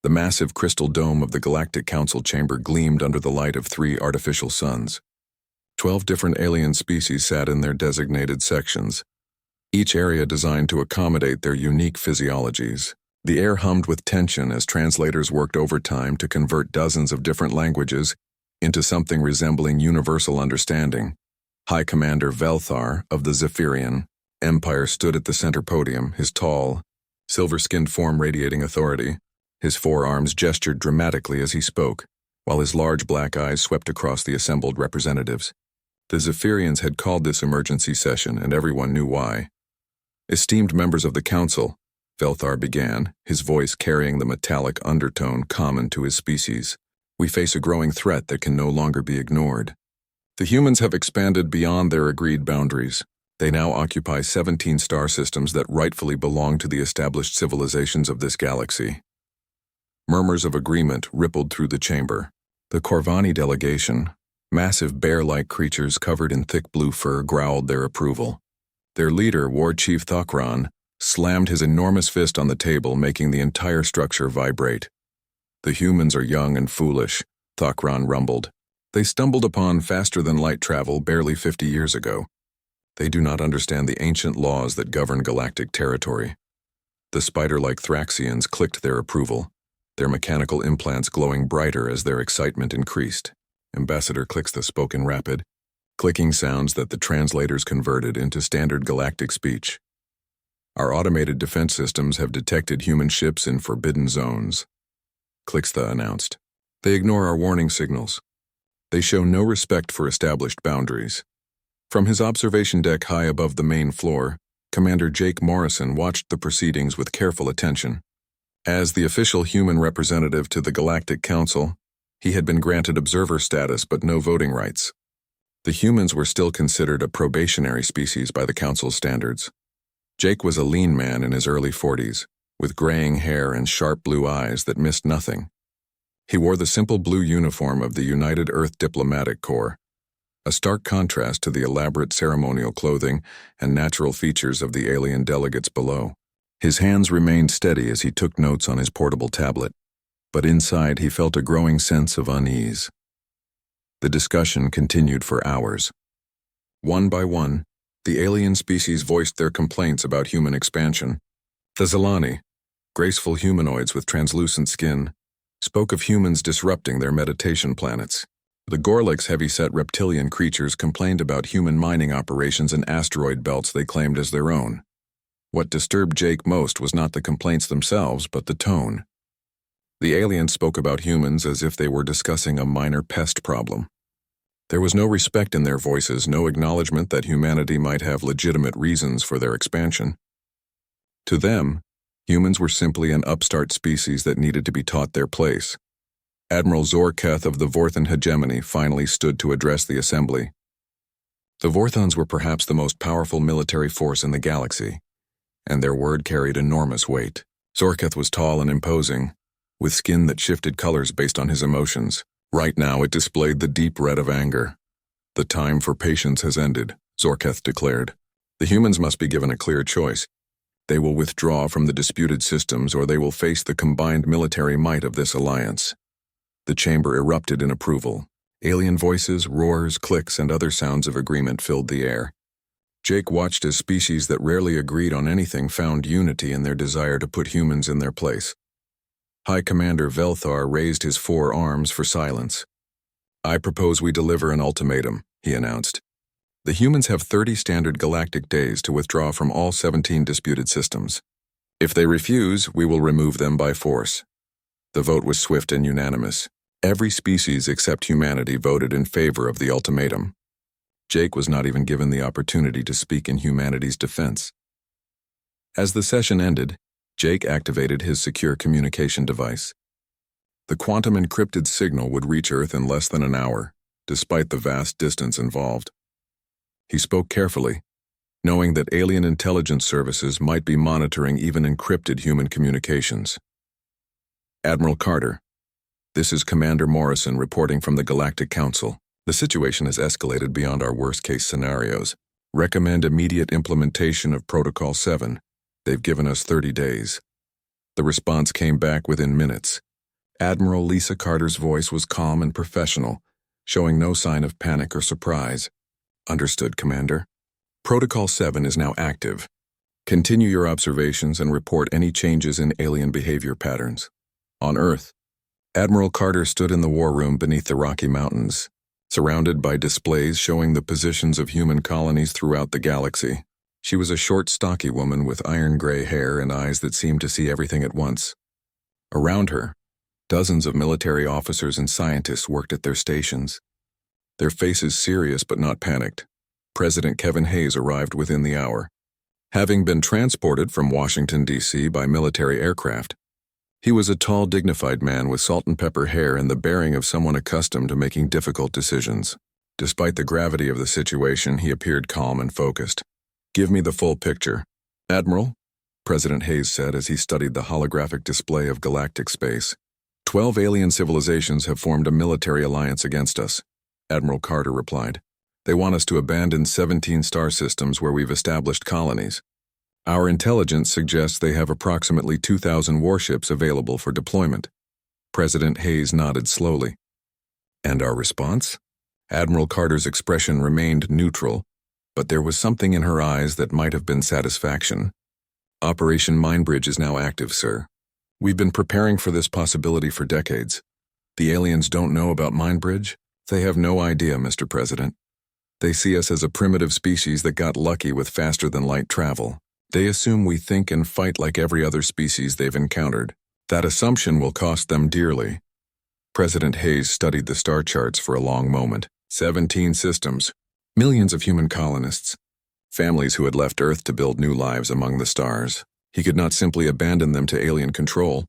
The massive crystal dome of the Galactic Council chamber gleamed under the light of 3 artificial suns. 12 different alien species sat in their designated sections, each area designed to accommodate their unique physiologies. The air hummed with tension as translators worked overtime to convert dozens of different languages into something resembling universal understanding. High Commander Velthar of the Zephyrian Empire stood at the center podium, his tall, silver-skinned form radiating authority. His forearms gestured dramatically as he spoke, while his large black eyes swept across the assembled representatives. The Zephyrians had called this emergency session, and everyone knew why. Esteemed members of the Council, Velthar began, his voice carrying the metallic undertone common to his species. We face a growing threat that can no longer be ignored. The humans have expanded beyond their agreed boundaries. They now occupy 17 star systems that rightfully belong to the established civilizations of this galaxy. Murmurs of agreement rippled through the chamber. The Corvani delegation, massive bear-like creatures covered in thick blue fur, growled their approval. Their leader, War Chief Thokran, slammed his enormous fist on the table, making the entire structure vibrate. The humans are young and foolish, Thokran rumbled. They stumbled upon faster-than-light travel barely 50 years ago. They do not understand the ancient laws that govern galactic territory. The spider-like Thraxians clicked their approval, their mechanical implants glowing brighter as their excitement increased. Ambassador clicks the spoken rapid, clicking sounds that the translators converted into standard galactic speech. Our automated defense systems have detected human ships in forbidden zones, Clixtha announced. They ignore our warning signals. They show no respect for established boundaries. From his observation deck high above the main floor, Commander Jake Morrison watched the proceedings with careful attention. As the official human representative to the Galactic Council, he had been granted observer status but no voting rights. The humans were still considered a probationary species by the Council's standards. Jake was a lean man in his early 40s, with graying hair and sharp blue eyes that missed nothing. He wore the simple blue uniform of the United Earth Diplomatic Corps, a stark contrast to the elaborate ceremonial clothing and natural features of the alien delegates below. His hands remained steady as he took notes on his portable tablet, but inside he felt a growing sense of unease. The discussion continued for hours. One by one, the alien species voiced their complaints about human expansion. The Zelani, graceful humanoids with translucent skin, spoke of humans disrupting their meditation planets. The Gorliks, heavy-set reptilian creatures, complained about human mining operations and asteroid belts they claimed as their own. What disturbed Jake most was not the complaints themselves, but the tone. The aliens spoke about humans as if they were discussing a minor pest problem. There was no respect in their voices, no acknowledgement that humanity might have legitimate reasons for their expansion. To them, humans were simply an upstart species that needed to be taught their place. Admiral Zorketh of the Vorthan hegemony finally stood to address the assembly. The Vorthans were perhaps the most powerful military force in the galaxy, and their word carried enormous weight. Zorketh was tall and imposing, with skin that shifted colors based on his emotions. Right now it displayed the deep red of anger. The time for patience has ended, Zorketh declared. The humans must be given a clear choice. They will withdraw from the disputed systems, or they will face the combined military might of this alliance. The chamber erupted in approval. Alien voices, roars, clicks, and other sounds of agreement filled the air. Jake watched as species that rarely agreed on anything found unity in their desire to put humans in their place. High Commander Velthar raised his 4 arms for silence. I propose we deliver an ultimatum, he announced. The humans have 30 standard galactic days to withdraw from all 17 disputed systems. If they refuse, we will remove them by force. The vote was swift and unanimous. Every species except humanity voted in favor of the ultimatum. Jake was not even given the opportunity to speak in humanity's defense. As the session ended, Jake activated his secure communication device. The quantum encrypted signal would reach Earth in less than an hour, despite the vast distance involved. He spoke carefully, knowing that alien intelligence services might be monitoring even encrypted human communications. Admiral Carter, this is Commander Morrison reporting from the Galactic Council. The situation has escalated beyond our worst-case scenarios. Recommend immediate implementation of Protocol 7. They've given us 30 days. The response came back within minutes. Admiral Lisa Carter's voice was calm and professional, showing no sign of panic or surprise. Understood, Commander. Protocol 7 is now active. Continue your observations and report any changes in alien behavior patterns. On Earth, Admiral Carter stood in the war room beneath the Rocky Mountains, surrounded by displays showing the positions of human colonies throughout the galaxy. She was a short, stocky woman with iron-gray hair and eyes that seemed to see everything at once. Around her, dozens of military officers and scientists worked at their stations, their faces serious but not panicked. President Kevin Hayes arrived within the hour. Having been transported from Washington, D.C. by military aircraft, he was a tall, dignified man with salt and pepper hair and the bearing of someone accustomed to making difficult decisions. Despite the gravity of the situation, he appeared calm and focused. "Give me the full picture, Admiral," President Hayes said as he studied the holographic display of galactic space. 12 alien civilizations have formed a military alliance against us," Admiral Carter replied. "They want us to abandon 17 star systems where we've established colonies. Our intelligence suggests they have approximately 2,000 warships available for deployment." President Hayes nodded slowly. "And our response?" Admiral Carter's expression remained neutral, but there was something in her eyes that might have been satisfaction. "Operation Mindbridge is now active, sir. We've been preparing for this possibility for decades. The aliens don't know about Mindbridge? They have no idea, Mr. President. They see us as a primitive species that got lucky with faster-than-light travel. They assume we think and fight like every other species they've encountered. That assumption will cost them dearly." President Hayes studied the star charts for a long moment. 17 systems, millions of human colonists, families who had left Earth to build new lives among the stars. He could not simply abandon them to alien control.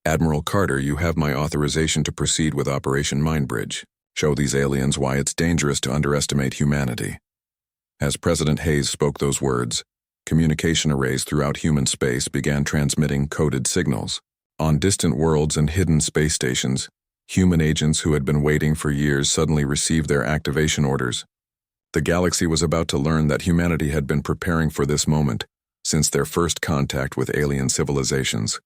"Admiral Carter, you have my authorization to proceed with Operation Mindbridge. Show these aliens why it's dangerous to underestimate humanity." As President Hayes spoke those words, communication arrays throughout human space began transmitting coded signals. On distant worlds and hidden space stations, human agents who had been waiting for years suddenly received their activation orders. The galaxy was about to learn that humanity had been preparing for this moment since their first contact with alien civilizations.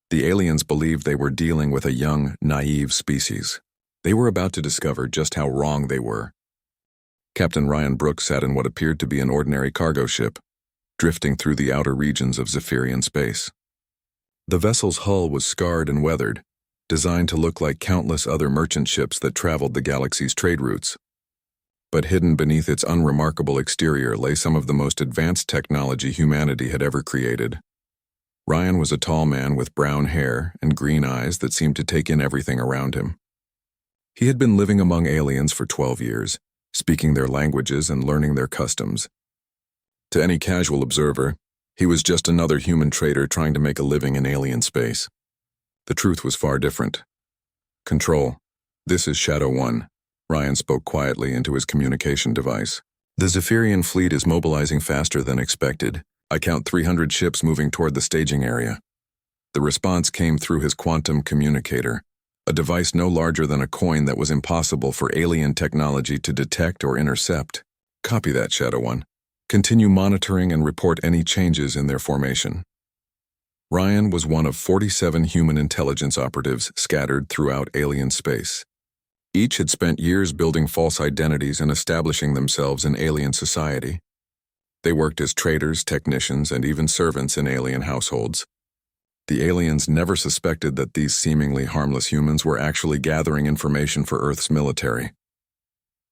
The aliens believed they were dealing with a young, naive species. They were about to discover just how wrong they were. Captain Ryan Brooks sat in what appeared to be an ordinary cargo ship, drifting through the outer regions of Zephyrian space. The vessel's hull was scarred and weathered, designed to look like countless other merchant ships that traveled the galaxy's trade routes. But hidden beneath its unremarkable exterior lay some of the most advanced technology humanity had ever created. Ryan was a tall man with brown hair and green eyes that seemed to take in everything around him. He had been living among aliens for 12 years, speaking their languages and learning their customs. To any casual observer, he was just another human trader trying to make a living in alien space. The truth was far different. "Control, this is Shadow 1. Ryan spoke quietly into his communication device. "The Zephyrian fleet is mobilizing faster than expected. I count 300 ships moving toward the staging area." The response came through his quantum communicator, a device no larger than a coin that was impossible for alien technology to detect or intercept. "Copy that, Shadow 1. Continue monitoring and report any changes in their formation." Ryan was one of 47 human intelligence operatives scattered throughout alien space. Each had spent years building false identities and establishing themselves in alien society. They worked as traders, technicians, and even servants in alien households. The aliens never suspected that these seemingly harmless humans were actually gathering information for Earth's military.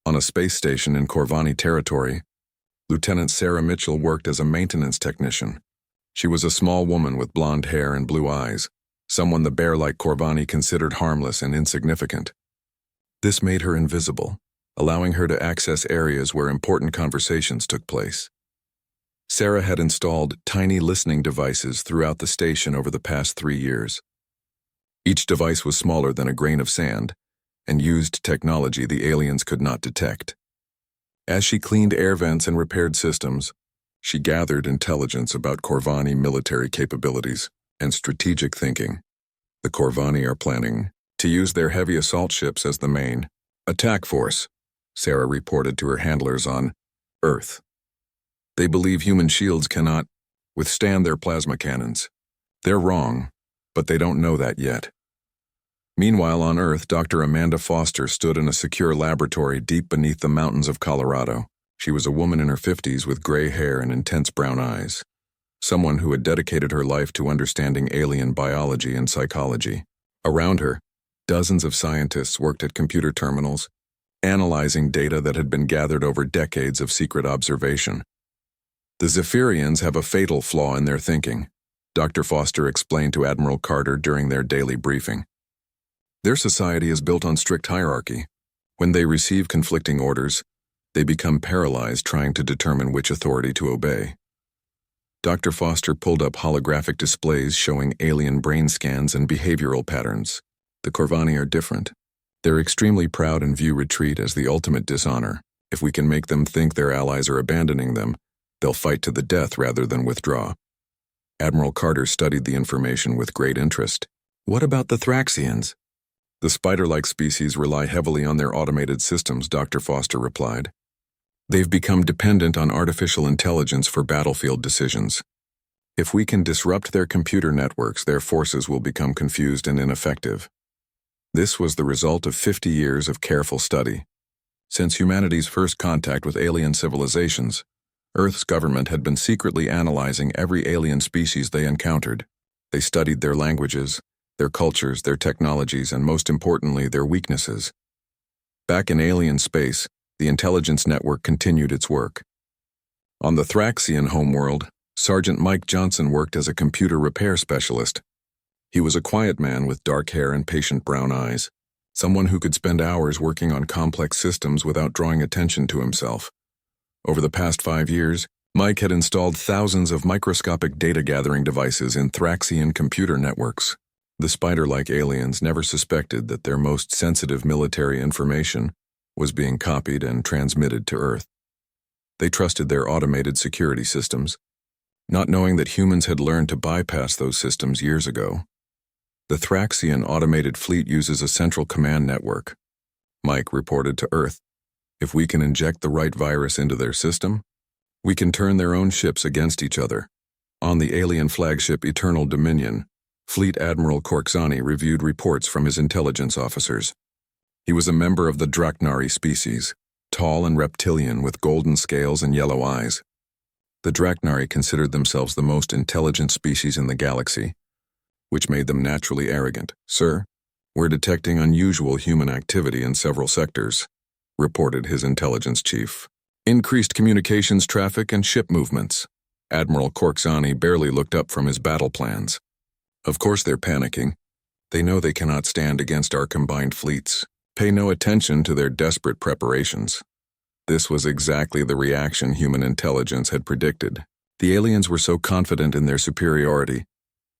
On a space station in Corvani territory, Lieutenant Sarah Mitchell worked as a maintenance technician. She was a small woman with blonde hair and blue eyes, someone the bear-like Corvani considered harmless and insignificant. This made her invisible, allowing her to access areas where important conversations took place. Sarah had installed tiny listening devices throughout the station over the past 3 years. Each device was smaller than a grain of sand and used technology the aliens could not detect. As she cleaned air vents and repaired systems, she gathered intelligence about Corvani military capabilities and strategic thinking. The Corvani are planning to use their heavy assault ships as the main attack force, Sarah reported to her handlers on Earth. They believe human shields cannot withstand their plasma cannons. They're wrong, but they don't know that yet. Meanwhile, on Earth, Dr. Amanda Foster stood in a secure laboratory deep beneath the mountains of Colorado. She was a woman in her 50s with gray hair and intense brown eyes. Someone who had dedicated her life to understanding alien biology and psychology. Around her, dozens of scientists worked at computer terminals, analyzing data that had been gathered over decades of secret observation. The Zephyrians have a fatal flaw in their thinking, Dr. Foster explained to Admiral Carter during their daily briefing. Their society is built on strict hierarchy. When they receive conflicting orders, they become paralyzed trying to determine which authority to obey. Dr. Foster pulled up holographic displays showing alien brain scans and behavioral patterns. The Corvani are different. They're extremely proud and view retreat as the ultimate dishonor. If we can make them think their allies are abandoning them, they'll fight to the death rather than withdraw. Admiral Carter studied the information with great interest. What about the Thraxians? The spider-like species rely heavily on their automated systems, Dr. Foster replied. They've become dependent on artificial intelligence for battlefield decisions. If we can disrupt their computer networks, their forces will become confused and ineffective. This was the result of 50 years of careful study. Since humanity's first contact with alien civilizations, Earth's government had been secretly analyzing every alien species they encountered. They studied their languages, their cultures, their technologies, and most importantly, their weaknesses. Back in alien space, the intelligence network continued its work. On the Thraxian homeworld, Sergeant Mike Johnson worked as a computer repair specialist. He was a quiet man with dark hair and patient brown eyes, someone who could spend hours working on complex systems without drawing attention to himself. Over the past 5 years, Mike had installed thousands of microscopic data-gathering devices in Thraxian computer networks. The spider-like aliens never suspected that their most sensitive military information was being copied and transmitted to Earth. They trusted their automated security systems, not knowing that humans had learned to bypass those systems years ago. The Thraxian automated fleet uses a central command network. Mike reported to Earth, if we can inject the right virus into their system, we can turn their own ships against each other. On the alien flagship Eternal Dominion, Fleet Admiral Korxani reviewed reports from his intelligence officers. He was a member of the Draknari species, tall and reptilian with golden scales and yellow eyes. The Draknari considered themselves the most intelligent species in the galaxy, which made them naturally arrogant. Sir, we're detecting unusual human activity in several sectors, reported his intelligence chief. Increased communications traffic and ship movements. Admiral Korxani barely looked up from his battle plans. Of course they're panicking. They know they cannot stand against our combined fleets. Pay no attention to their desperate preparations. This was exactly the reaction human intelligence had predicted. The aliens were so confident in their superiority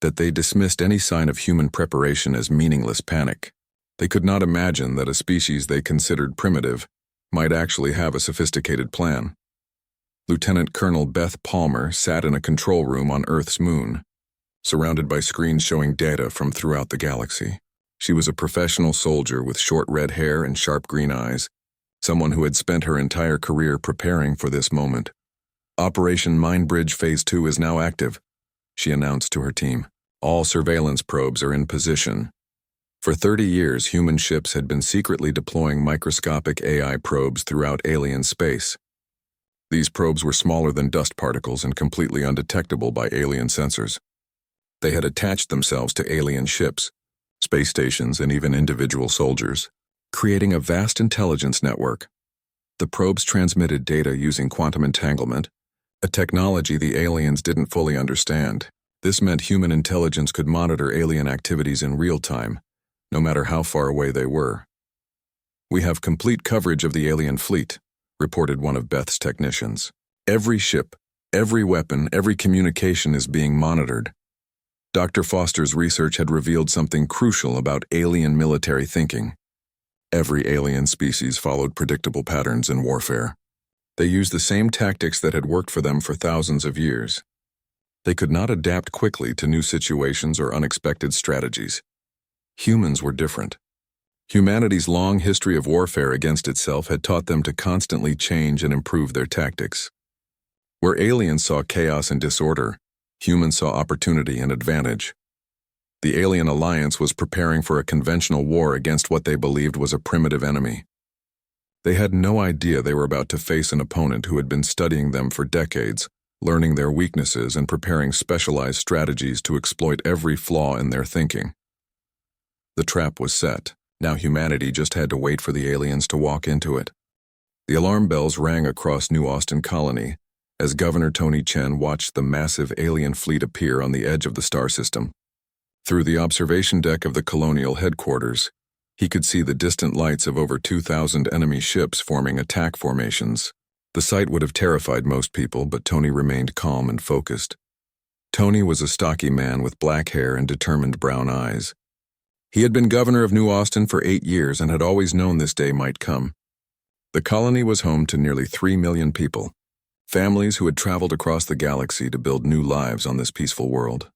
that they dismissed any sign of human preparation as meaningless panic. They could not imagine that a species they considered primitive might actually have a sophisticated plan. Lieutenant Colonel Beth Palmer sat in a control room on Earth's moon, surrounded by screens showing data from throughout the galaxy. She was a professional soldier with short red hair and sharp green eyes, someone who had spent her entire career preparing for this moment. Operation Mindbridge Phase 2 is now active, she announced to her team. All surveillance probes are in position. For 30 years, human ships had been secretly deploying microscopic AI probes throughout alien space. These probes were smaller than dust particles and completely undetectable by alien sensors. They had attached themselves to alien ships, space stations, and even individual soldiers, creating a vast intelligence network. The probes transmitted data using quantum entanglement, a technology the aliens didn't fully understand. This meant human intelligence could monitor alien activities in real time, no matter how far away they were. We have complete coverage of the alien fleet, reported one of Beth's technicians. Every ship, every weapon, every communication is being monitored. Dr. Foster's research had revealed something crucial about alien military thinking. Every alien species followed predictable patterns in warfare. They used the same tactics that had worked for them for thousands of years. They could not adapt quickly to new situations or unexpected strategies. Humans were different. Humanity's long history of warfare against itself had taught them to constantly change and improve their tactics. Where aliens saw chaos and disorder, humans saw opportunity and advantage. The alien alliance was preparing for a conventional war against what they believed was a primitive enemy. They had no idea they were about to face an opponent who had been studying them for decades, learning their weaknesses and preparing specialized strategies to exploit every flaw in their thinking. The trap was set. Now humanity just had to wait for the aliens to walk into it. The alarm bells rang across New Austin Colony as Governor Tony Chen watched the massive alien fleet appear on the edge of the star system. Through the observation deck of the colonial headquarters, he could see the distant lights of over 2,000 enemy ships forming attack formations. The sight would have terrified most people, but Tony remained calm and focused. Tony was a stocky man with black hair and determined brown eyes. He had been governor of New Austin for 8 years and had always known this day might come. The colony was home to nearly 3 million people, families who had traveled across the galaxy to build new lives on this peaceful world.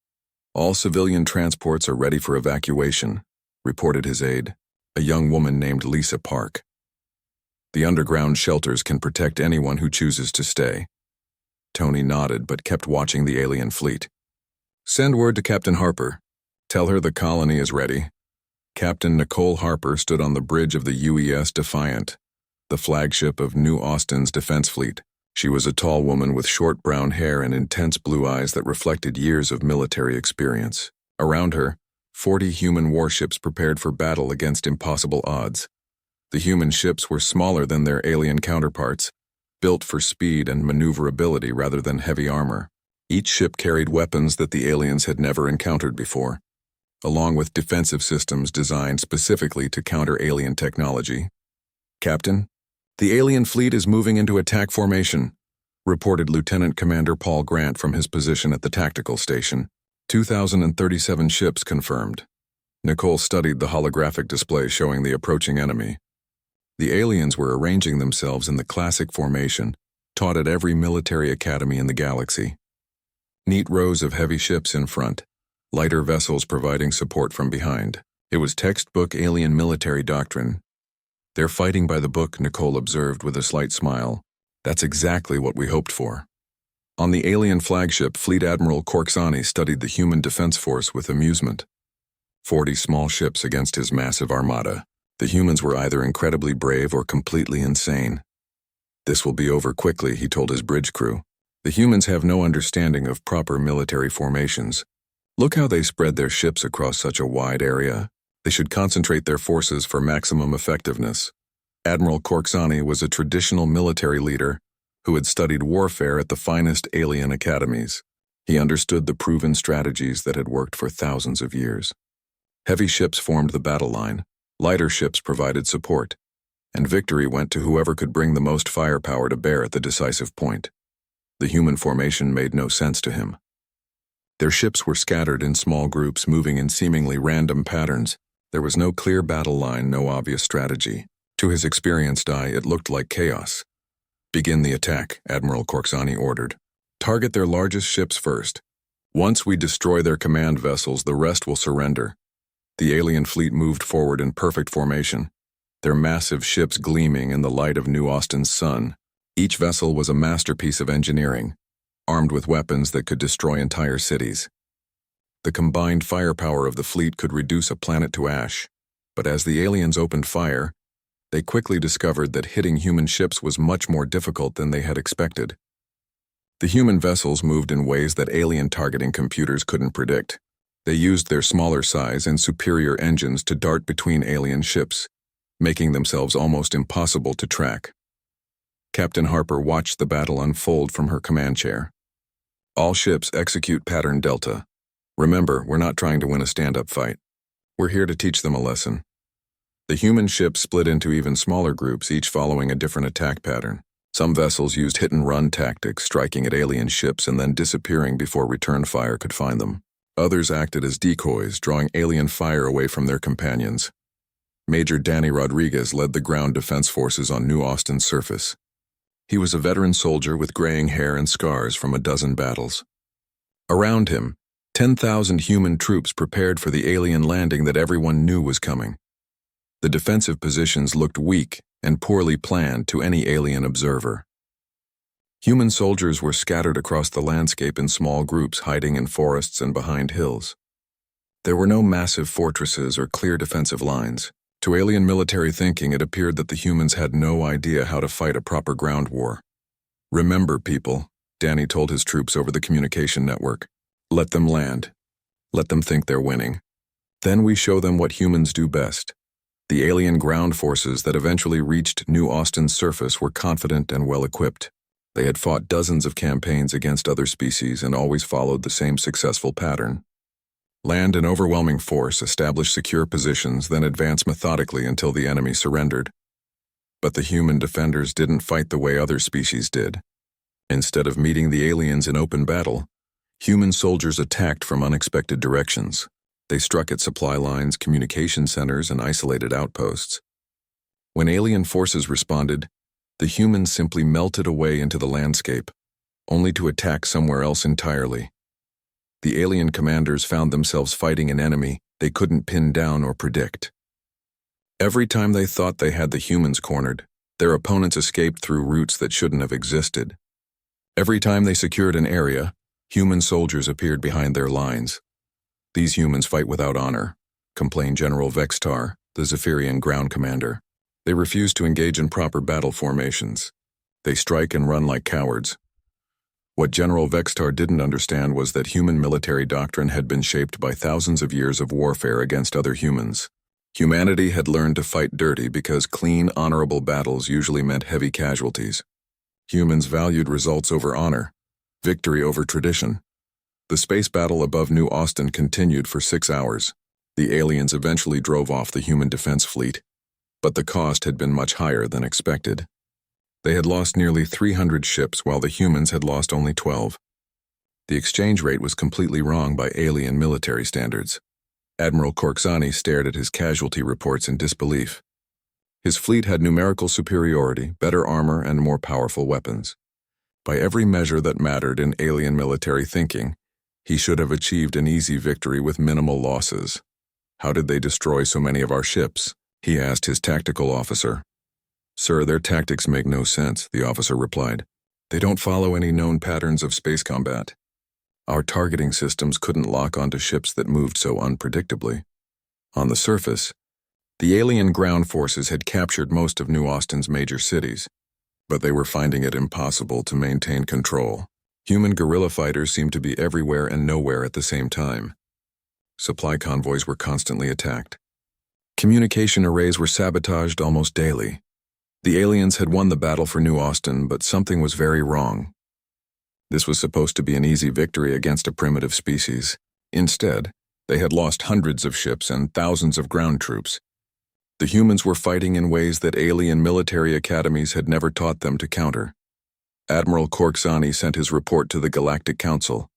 All civilian transports are ready for evacuation, reported his aide, a young woman named Lisa Park. The underground shelters can protect anyone who chooses to stay. Tony nodded but kept watching the alien fleet. Send word to Captain Harper. Tell her the colony is ready. Captain Nicole Harper stood on the bridge of the UES Defiant, the flagship of New Austin's defense fleet. She was a tall woman with short brown hair and intense blue eyes that reflected years of military experience. Around her, 40 human warships prepared for battle against impossible odds. The human ships were smaller than their alien counterparts, built for speed and maneuverability rather than heavy armor. Each ship carried weapons that the aliens had never encountered before, along with defensive systems designed specifically to counter alien technology. Captain, the alien fleet is moving into attack formation, reported Lieutenant Commander Paul Grant from his position at the tactical station. 2,037 ships confirmed. Nicole studied the holographic display showing the approaching enemy. The aliens were arranging themselves in the classic formation, taught at every military academy in the galaxy. Neat rows of heavy ships in front, lighter vessels providing support from behind. It was textbook alien military doctrine. They're fighting by the book, Nicole observed with a slight smile. That's exactly what we hoped for. On the alien flagship, Fleet Admiral Corksani studied the human defense force with amusement. 40 small ships against his massive armada. The humans were either incredibly brave or completely insane. This will be over quickly, he told his bridge crew. The humans have no understanding of proper military formations. Look how they spread their ships across such a wide area. They should concentrate their forces for maximum effectiveness. Admiral Corksani was a traditional military leader who had studied warfare at the finest alien academies. He understood the proven strategies that had worked for thousands of years. Heavy ships formed the battle line, lighter ships provided support, and victory went to whoever could bring the most firepower to bear at the decisive point. The human formation made no sense to him. Their ships were scattered in small groups, moving in seemingly random patterns. There was no clear battle line, no obvious strategy. To his experienced eye, it looked like chaos. Begin the attack, Admiral Corksani ordered. Target their largest ships first. Once we destroy their command vessels, the rest will surrender. The alien fleet moved forward in perfect formation, their massive ships gleaming in the light of New Austin's sun. Each vessel was a masterpiece of engineering, armed with weapons that could destroy entire cities. The combined firepower of the fleet could reduce a planet to ash, but as the aliens opened fire, they quickly discovered that hitting human ships was much more difficult than they had expected. The human vessels moved in ways that alien targeting computers couldn't predict. They used their smaller size and superior engines to dart between alien ships, making themselves almost impossible to track. Captain Harper watched the battle unfold from her command chair. All ships execute pattern Delta. Remember, we're not trying to win a stand-up fight. We're here to teach them a lesson. The human ships split into even smaller groups, each following a different attack pattern. Some vessels used hit-and-run tactics, striking at alien ships and then disappearing before return fire could find them. Others acted as decoys, drawing alien fire away from their companions. Major Danny Rodriguez led the ground defense forces on New Austin's surface. He was a veteran soldier with graying hair and scars from a dozen battles. Around him, 10,000 human troops prepared for the alien landing that everyone knew was coming. The defensive positions looked weak and poorly planned to any alien observer. Human soldiers were scattered across the landscape in small groups, hiding in forests and behind hills. There were no massive fortresses or clear defensive lines. To alien military thinking, it appeared that the humans had no idea how to fight a proper ground war. "Remember, people," Danny told his troops over the communication network. "Let them land. Let them think they're winning. Then we show them what humans do best." The alien ground forces that eventually reached New Austin's surface were confident and well-equipped. They had fought dozens of campaigns against other species and always followed the same successful pattern. Land in overwhelming force, establish secure positions, then advance methodically until the enemy surrendered. But the human defenders didn't fight the way other species did. Instead of meeting the aliens in open battle, human soldiers attacked from unexpected directions. They struck at supply lines, communication centers, and isolated outposts. When alien forces responded, the humans simply melted away into the landscape, only to attack somewhere else entirely. The alien commanders found themselves fighting an enemy they couldn't pin down or predict. Every time they thought they had the humans cornered, their opponents escaped through routes that shouldn't have existed. Every time they secured an area, human soldiers appeared behind their lines. "These humans fight without honor," complained General Vextar, the Zephyrian ground commander. "They refuse to engage in proper battle formations. They strike and run like cowards." What General Vextar didn't understand was that human military doctrine had been shaped by thousands of years of warfare against other humans. Humanity had learned to fight dirty because clean, honorable battles usually meant heavy casualties. Humans valued results over honor, victory over tradition. The space battle above New Austin continued for 6 hours. The aliens eventually drove off the human defense fleet, but the cost had been much higher than expected. They had lost nearly 300 ships while the humans had lost only 12. The exchange rate was completely wrong by alien military standards. Admiral Korksani stared at his casualty reports in disbelief. His fleet had numerical superiority, better armor, and more powerful weapons. By every measure that mattered in alien military thinking, he should have achieved an easy victory with minimal losses. "How did they destroy so many of our ships?" he asked his tactical officer. "Sir, their tactics make no sense," the officer replied. "They don't follow any known patterns of space combat. Our targeting systems couldn't lock onto ships that moved so unpredictably." On the surface, the alien ground forces had captured most of New Austin's major cities, but they were finding it impossible to maintain control. Human guerrilla fighters seemed to be everywhere and nowhere at the same time. Supply convoys were constantly attacked. Communication arrays were sabotaged almost daily. The aliens had won the battle for New Austin, but something was very wrong. This was supposed to be an easy victory against a primitive species. Instead, they had lost hundreds of ships and thousands of ground troops. The humans were fighting in ways that alien military academies had never taught them to counter. Admiral Korksani sent his report to the Galactic Council,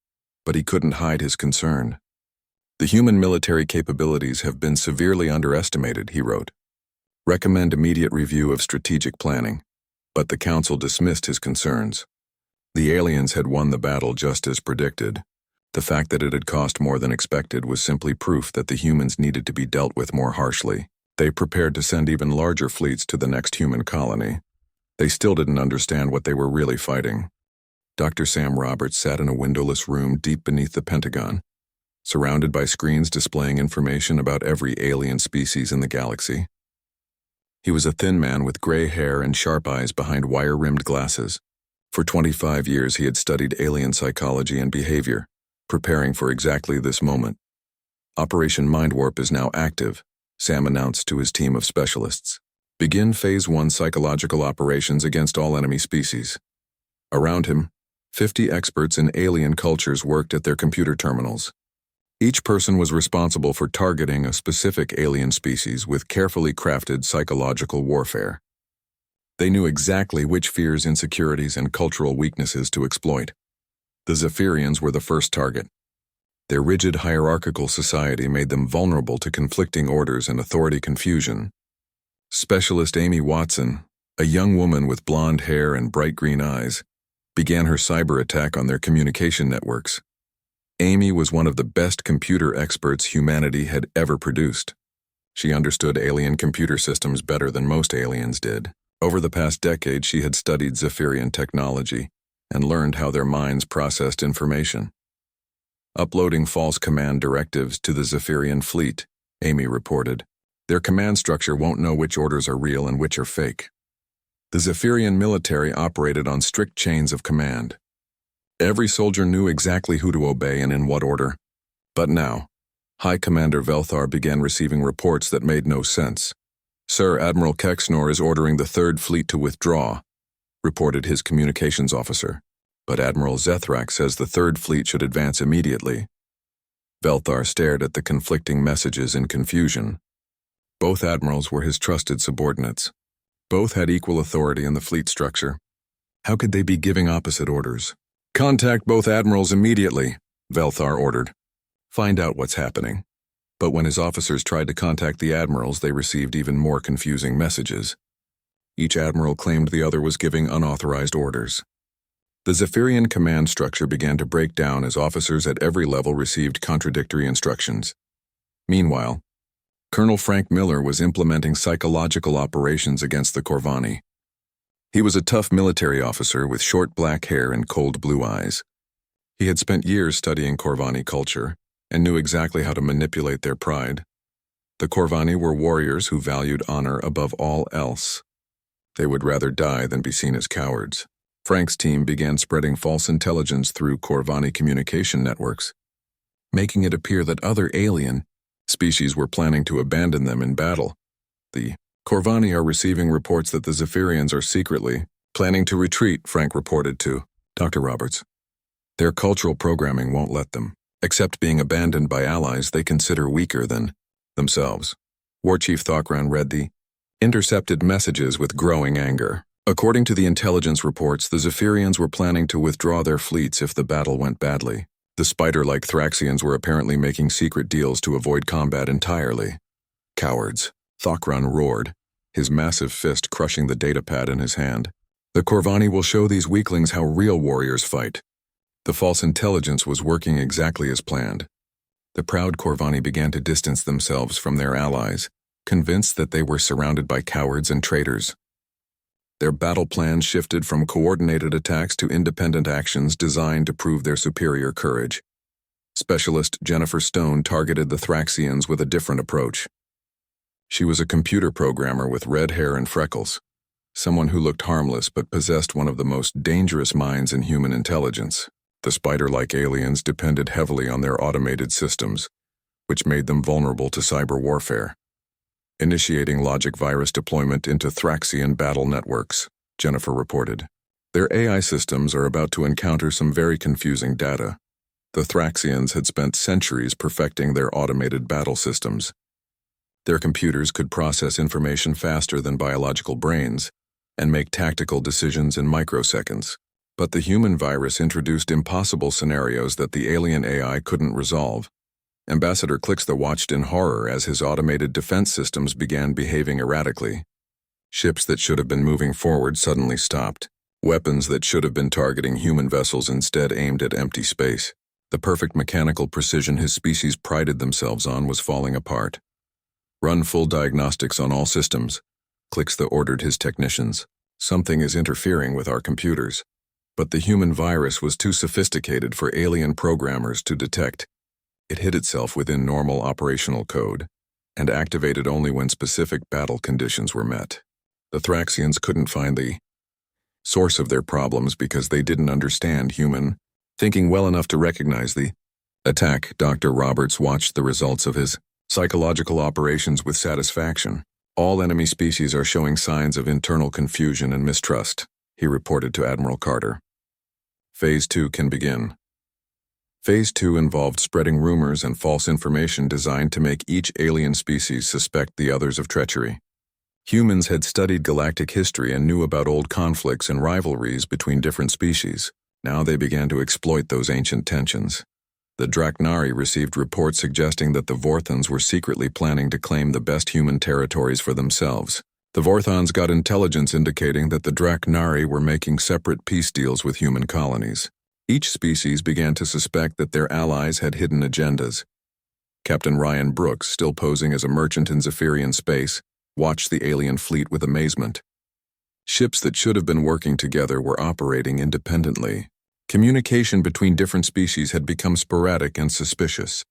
but he couldn't hide his concern. "The human military capabilities have been severely underestimated," he wrote. "Recommend immediate review of strategic planning." But the Council dismissed his concerns. The aliens had won the battle just as predicted. The fact that it had cost more than expected was simply proof that the humans needed to be dealt with more harshly. They prepared to send even larger fleets to the next human colony. They still didn't understand what they were really fighting. Dr. Sam Roberts sat in a windowless room deep beneath the Pentagon, surrounded by screens displaying information about every alien species in the galaxy. He was a thin man with gray hair and sharp eyes behind wire-rimmed glasses. For 25 years he had studied alien psychology and behavior, preparing for exactly this moment. "Operation Mindwarp is now active," Sam announced to his team of specialists. "Begin Phase 1 psychological operations against all enemy species." Around him, 50 experts in alien cultures worked at their computer terminals. Each person was responsible for targeting a specific alien species with carefully crafted psychological warfare. They knew exactly which fears, insecurities, and cultural weaknesses to exploit. The Zephyrians were the first target. Their rigid hierarchical society made them vulnerable to conflicting orders and authority confusion. Specialist Amy Watson, a young woman with blonde hair and bright green eyes, began her cyber attack on their communication networks. Amy was one of the best computer experts humanity had ever produced. She understood alien computer systems better than most aliens did. Over the past decade, she had studied Zephyrian technology and learned how their minds processed information. uploading false command directives to the Zephyrian fleet, Amy reported. Their command structure won't know which orders are real and which are fake. The Zephyrian military operated on strict chains of command. Every soldier knew exactly who to obey and in what order. But now, High Commander Velthar began receiving reports that made no sense. Sir Admiral Kexnor is ordering the Third Fleet to withdraw, reported his communications officer. But Admiral Zethrak says the Third Fleet should advance immediately. Velthar stared at the conflicting messages in confusion. Both admirals were his trusted subordinates. Both had equal authority in the fleet structure. How could they be giving opposite orders? Contact both admirals immediately, Velthar ordered. Find out what's happening. But when his officers tried to contact the admirals, they received even more confusing messages. Each admiral claimed the other was giving unauthorized orders. The Zephyrian command structure began to break down as officers at every level received contradictory instructions. Meanwhile, Colonel Frank Miller was implementing psychological operations against the Corvani. He was a tough military officer with short black hair and cold blue eyes. He had spent years studying Corvani culture and knew exactly how to manipulate their pride. The Corvani were warriors who valued honor above all else. They would rather die than be seen as cowards. Frank's team began spreading false intelligence through Corvani communication networks, making it appear that other alien species were planning to abandon them in battle. The Corvani are receiving reports that the Zephyrians are secretly planning to retreat, Frank reported to Dr. Roberts. Their cultural programming won't let them accept being abandoned by allies they consider weaker than themselves. War Chief Thokran read the intercepted messages with growing anger. According to the intelligence reports, the Zephyrians were planning to withdraw their fleets if the battle went badly. The spider-like Thraxians were apparently making secret deals to avoid combat entirely. Cowards, Thokran roared, his massive fist crushing the datapad in his hand. The Corvani will show these weaklings how real warriors fight. The false intelligence was working exactly as planned. The proud Corvani began to distance themselves from their allies, convinced that they were surrounded by cowards and traitors. Their battle plans shifted from coordinated attacks to independent actions designed to prove their superior courage. Specialist Jennifer Stone targeted the Thraxians with a different approach. She was a computer programmer with red hair and freckles, someone who looked harmless but possessed one of the most dangerous minds in human intelligence. The spider-like aliens depended heavily on their automated systems, which made them vulnerable to cyber warfare. Initiating logic virus deployment into Thraxian battle networks, Jennifer reported. Their AI systems are about to encounter some very confusing data. The Thraxians had spent centuries perfecting their automated battle systems. Their computers could process information faster than biological brains and make tactical decisions in microseconds. But the human virus introduced impossible scenarios that the alien AI couldn't resolve. Ambassador Clixtha watched in horror as his automated defense systems began behaving erratically. Ships that should have been moving forward suddenly stopped. Weapons that should have been targeting human vessels instead aimed at empty space. The perfect mechanical precision his species prided themselves on was falling apart. Run full diagnostics on all systems, Clixtha ordered his technicians. Something is interfering with our computers. But the human virus was too sophisticated for alien programmers to detect. It hid itself within normal operational code, and activated only when specific battle conditions were met. The Thraxians couldn't find the source of their problems because they didn't understand human thinking well enough to recognize the attack. Dr. Roberts watched the results of his psychological operations with satisfaction. All enemy species are showing signs of internal confusion and mistrust, he reported to Admiral Carter. Phase 2 can begin. Phase 2 involved spreading rumors and false information designed to make each alien species suspect the others of treachery. Humans had studied galactic history and knew about old conflicts and rivalries between different species. Now they began to exploit those ancient tensions. The Draknari received reports suggesting that the Vorthons were secretly planning to claim the best human territories for themselves. The Vorthons got intelligence indicating that the Draknari were making separate peace deals with human colonies. Each species began to suspect that their allies had hidden agendas. Captain Ryan Brooks, still posing as a merchant in Zephyrian space, watched the alien fleet with amazement. Ships that should have been working together were operating independently, Communication between different species had become sporadic and suspicious.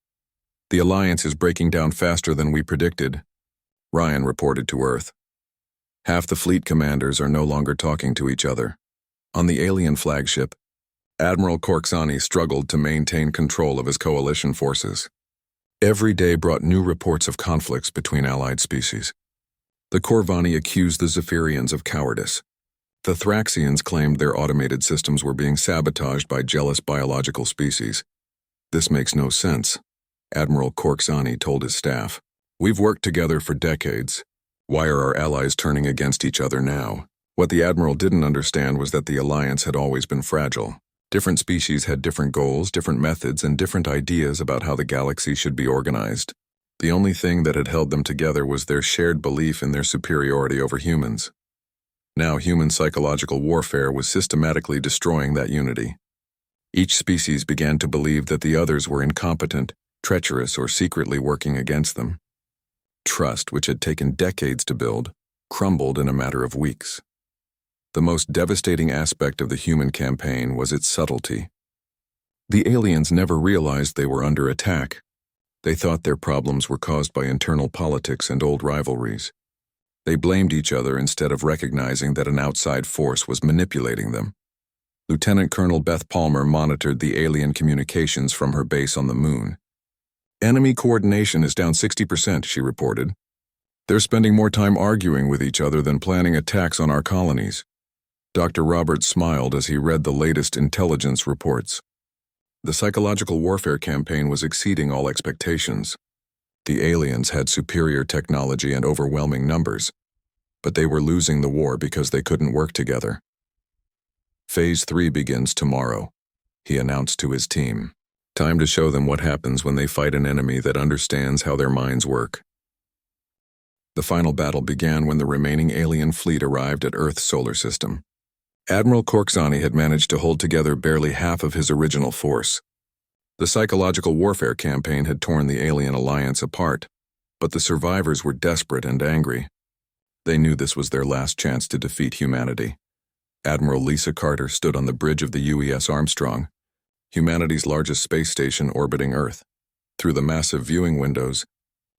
"The Alliance is breaking down faster than we predicted," Ryan reported to Earth. "Half the fleet commanders are no longer talking to each other." On the alien flagship, Admiral Korksani struggled to maintain control of his coalition forces. Every day brought new reports of conflicts between allied species. The Corvani accused the Zephyrians of cowardice. The Thraxians claimed their automated systems were being sabotaged by jealous biological species. "This makes no sense," Admiral Korksani told his staff. "We've worked together for decades. Why are our allies turning against each other now?" What the Admiral didn't understand was that the Alliance had always been fragile. Different species had different goals, different methods, and different ideas about how the galaxy should be organized. The only thing that had held them together was their shared belief in their superiority over humans. Now human psychological warfare was systematically destroying that unity. Each species began to believe that the others were incompetent, treacherous, or secretly working against them. Trust, which had taken decades to build, crumbled in a matter of weeks. The most devastating aspect of the human campaign was its subtlety. The aliens never realized they were under attack. They thought their problems were caused by internal politics and old rivalries. They blamed each other instead of recognizing that an outside force was manipulating them. Lieutenant Colonel Beth Palmer monitored the alien communications from her base on the moon. "Enemy coordination is down 60%, she reported. "They're spending more time arguing with each other than planning attacks on our colonies." Dr. Roberts smiled as he read the latest intelligence reports. The psychological warfare campaign was exceeding all expectations. The aliens had superior technology and overwhelming numbers, but they were losing the war because they couldn't work together. "Phase 3 begins tomorrow," he announced to his team. "Time to show them what happens when they fight an enemy that understands how their minds work." The final battle began when the remaining alien fleet arrived at Earth's solar system. Admiral Korksani had managed to hold together barely half of his original force. The psychological warfare campaign had torn the alien alliance apart, but the survivors were desperate and angry. They knew this was their last chance to defeat humanity. Admiral Lisa Carter stood on the bridge of the UES Armstrong, humanity's largest space station orbiting Earth. Through the massive viewing windows,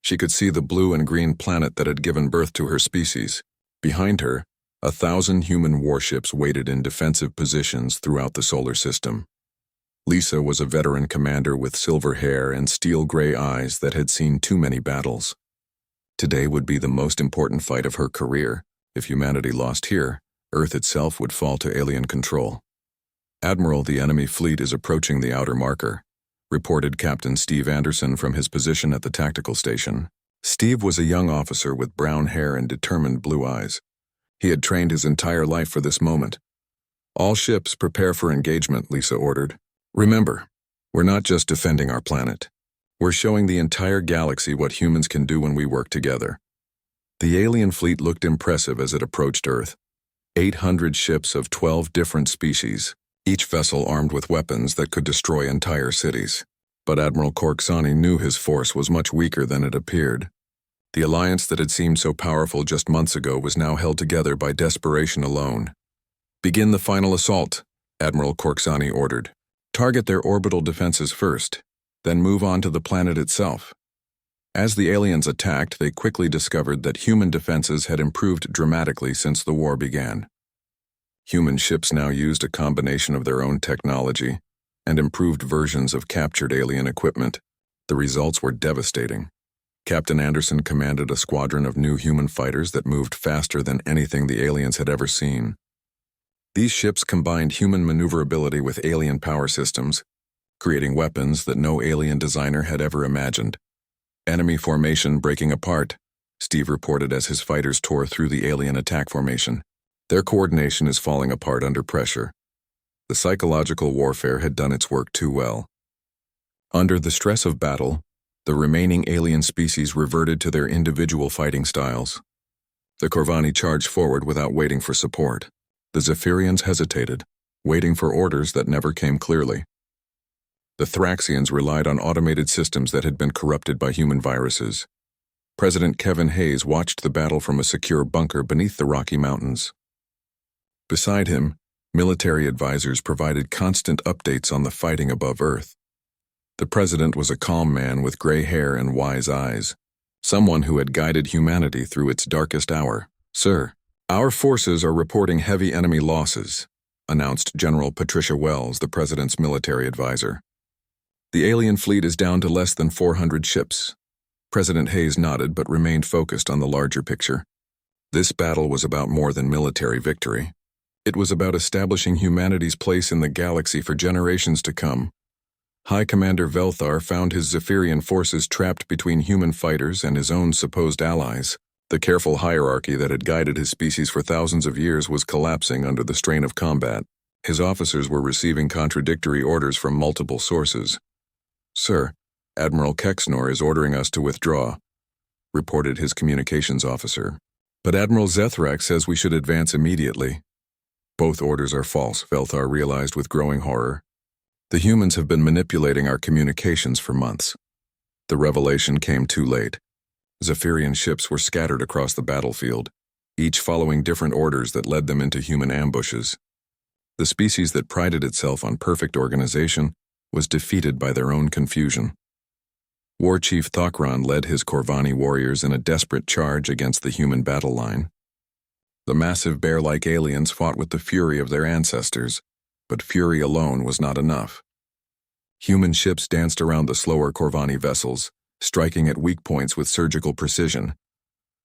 she could see the blue and green planet that had given birth to her species. Behind her, 1,000 human warships waited in defensive positions throughout the solar system. Lisa was a veteran commander with silver hair and steel-gray eyes that had seen too many battles. Today would be the most important fight of her career. If humanity lost here, Earth itself would fall to alien control. "Admiral, the enemy fleet is approaching the outer marker," reported Captain Steve Anderson from his position at the tactical station. Steve was a young officer with brown hair and determined blue eyes. He had trained his entire life for this moment. "All ships prepare for engagement," Lisa ordered. "Remember, we're not just defending our planet. We're showing the entire galaxy what humans can do when we work together." The alien fleet looked impressive as it approached Earth. 800 ships of 12 different species, each vessel armed with weapons that could destroy entire cities. But Admiral Korksani knew his force was much weaker than it appeared. The alliance that had seemed so powerful just months ago was now held together by desperation alone. "Begin the final assault," Admiral Korksani ordered. "Target their orbital defenses first, then move on to the planet itself." As the aliens attacked, they quickly discovered that human defenses had improved dramatically since the war began. Human ships now used a combination of their own technology and improved versions of captured alien equipment. The results were devastating. Captain Anderson commanded a squadron of new human fighters that moved faster than anything the aliens had ever seen. These ships combined human maneuverability with alien power systems, creating weapons that no alien designer had ever imagined. "Enemy formation breaking apart," Steve reported as his fighters tore through the alien attack formation. "Their coordination is falling apart under pressure." The psychological warfare had done its work too well. Under the stress of battle, the remaining alien species reverted to their individual fighting styles. The Corvani charged forward without waiting for support. The Zephyrians hesitated, waiting for orders that never came clearly. The Thraxians relied on automated systems that had been corrupted by human viruses. President Kevin Hayes watched the battle from a secure bunker beneath the Rocky Mountains. Beside him, Military advisors provided constant updates on the fighting above Earth. The president was a calm man with gray hair and wise eyes, someone who had guided humanity through its darkest hour. "Sir, our forces are reporting heavy enemy losses," announced General Patricia Wells, the president's military advisor. "The alien fleet is down to less than 400 ships." President Hayes nodded but remained focused on the larger picture. This battle was about more than military victory. It was about establishing humanity's place in the galaxy for generations to come. High Commander Velthar found his Zephyrian forces trapped between human fighters and his own supposed allies. The careful hierarchy that had guided his species for thousands of years was collapsing under the strain of combat. His officers were receiving contradictory orders from multiple sources. "Sir, Admiral Kexnor is ordering us to withdraw," reported his communications officer. "But Admiral Zethrak says we should advance immediately." Both orders are false, Velthar realized with growing horror. The humans have been manipulating our communications for months. The revelation came too late. Zephyrian ships were scattered across the battlefield, each following different orders that led them into human ambushes. The species that prided itself on perfect organization was defeated by their own confusion. War Chief Thokron led his Corvani warriors in a desperate charge against the human battle line. The massive bear-like aliens fought with the fury of their ancestors, but fury alone was not enough. Human ships danced around the slower Corvani vessels, striking at weak points with surgical precision.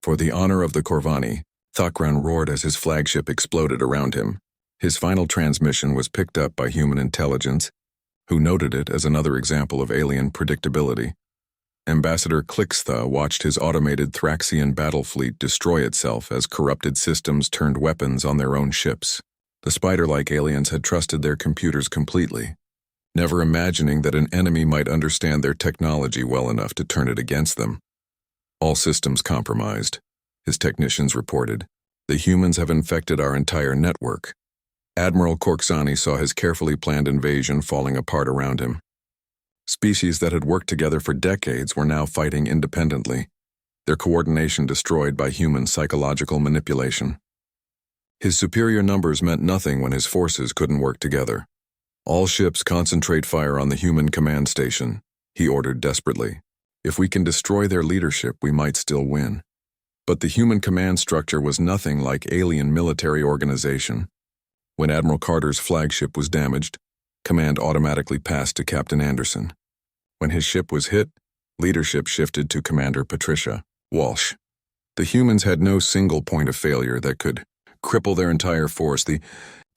For the honor of the Corvani, Thokron roared as his flagship exploded around him. His final transmission was picked up by human intelligence, who noted it as another example of alien predictability. Ambassador Klixtha watched his automated Thraxian battle fleet destroy itself as corrupted systems turned weapons on their own ships. The spider-like aliens had trusted their computers completely, never imagining that an enemy might understand their technology well enough to turn it against them. "All systems compromised," his technicians reported. "The humans have infected our entire network." Admiral Korksani saw his carefully planned invasion falling apart around him. Species that had worked together for decades were now fighting independently, their coordination destroyed by human psychological manipulation. His superior numbers meant nothing when his forces couldn't work together. "All ships concentrate fire on the human command station," he ordered desperately. "If we can destroy their leadership, we might still win." But the human command structure was nothing like alien military organization. When Admiral Carter's flagship was damaged, command automatically passed to Captain Anderson. When his ship was hit, leadership shifted to Commander Patricia Walsh. The humans had no single point of failure that could cripple their entire force. The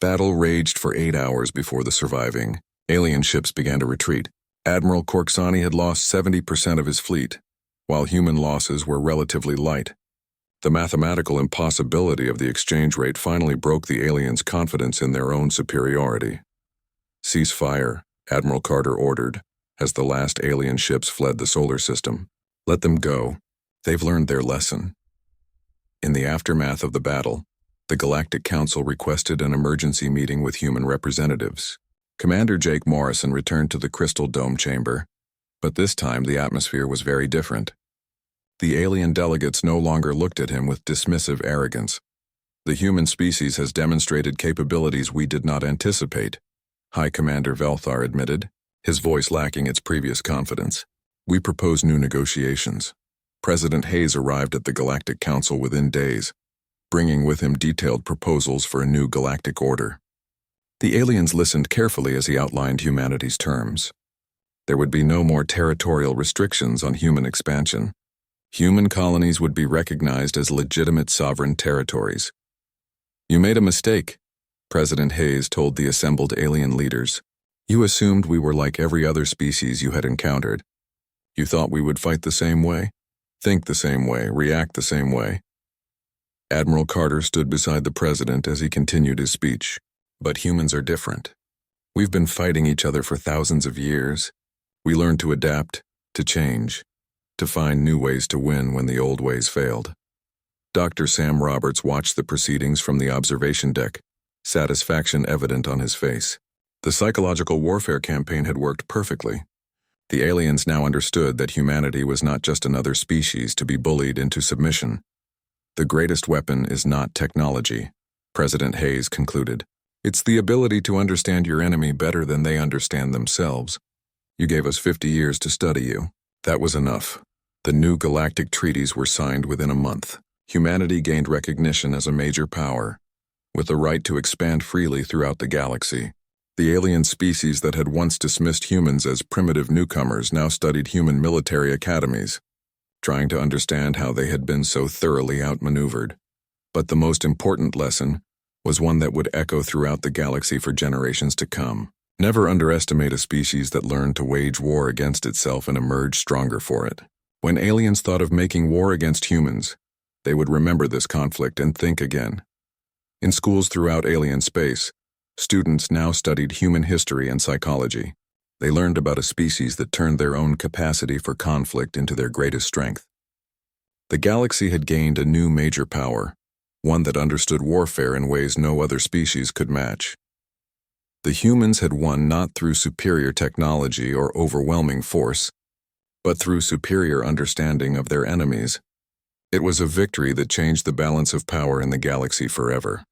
battle raged for 8 hours before the surviving alien ships began to retreat. Admiral Korksani had lost 70% of his fleet, while human losses were relatively light. The mathematical impossibility of the exchange rate finally broke the aliens' confidence in their own superiority. "Cease fire," Admiral Carter ordered, as the last alien ships fled the solar system. "Let them go. They've learned their lesson." In the aftermath of the battle, the Galactic Council requested an emergency meeting with human representatives. Commander Jake Morrison returned to the Crystal Dome chamber, but this time the atmosphere was very different. The alien delegates no longer looked at him with dismissive arrogance. "The human species has demonstrated capabilities we did not anticipate," High Commander Velthar admitted, his voice lacking its previous confidence. "We propose new negotiations." President Hayes arrived at the Galactic Council within days, bringing with him detailed proposals for a new galactic order. The aliens listened carefully as he outlined humanity's terms. There would be no more territorial restrictions on human expansion. Human colonies would be recognized as legitimate sovereign territories. "You made a mistake," President Hayes told the assembled alien leaders. "You assumed we were like every other species you had encountered. You thought we would fight the same way, think the same way, react the same way." Admiral Carter stood beside the president as he continued his speech. "But humans are different. We've been fighting each other for thousands of years. We learned to adapt, to change, to find new ways to win when the old ways failed." Dr. Sam Roberts watched the proceedings from the observation deck, satisfaction evident on his face. The psychological warfare campaign had worked perfectly. The aliens now understood that humanity was not just another species to be bullied into submission. "The greatest weapon is not technology," President Hayes concluded. It's the ability to understand your enemy better than they understand themselves. You gave us 50 years to study you. That was enough. The new galactic treaties were signed within a month. Humanity gained recognition as a major power, with the right to expand freely throughout the galaxy. The alien species that had once dismissed humans as primitive newcomers now studied human military academies, trying to understand how they had been so thoroughly outmaneuvered. But the most important lesson was one that would echo throughout the galaxy for generations to come. Never underestimate a species that learned to wage war against itself and emerge stronger for it. When aliens thought of making war against humans, they would remember this conflict and think again. In schools throughout alien space, students now studied human history and psychology. They learned about a species that turned their own capacity for conflict into their greatest strength. The galaxy had gained a new major power, one that understood warfare in ways no other species could match. The humans had won not through superior technology or overwhelming force, but through superior understanding of their enemies. It was a victory that changed the balance of power in the galaxy forever.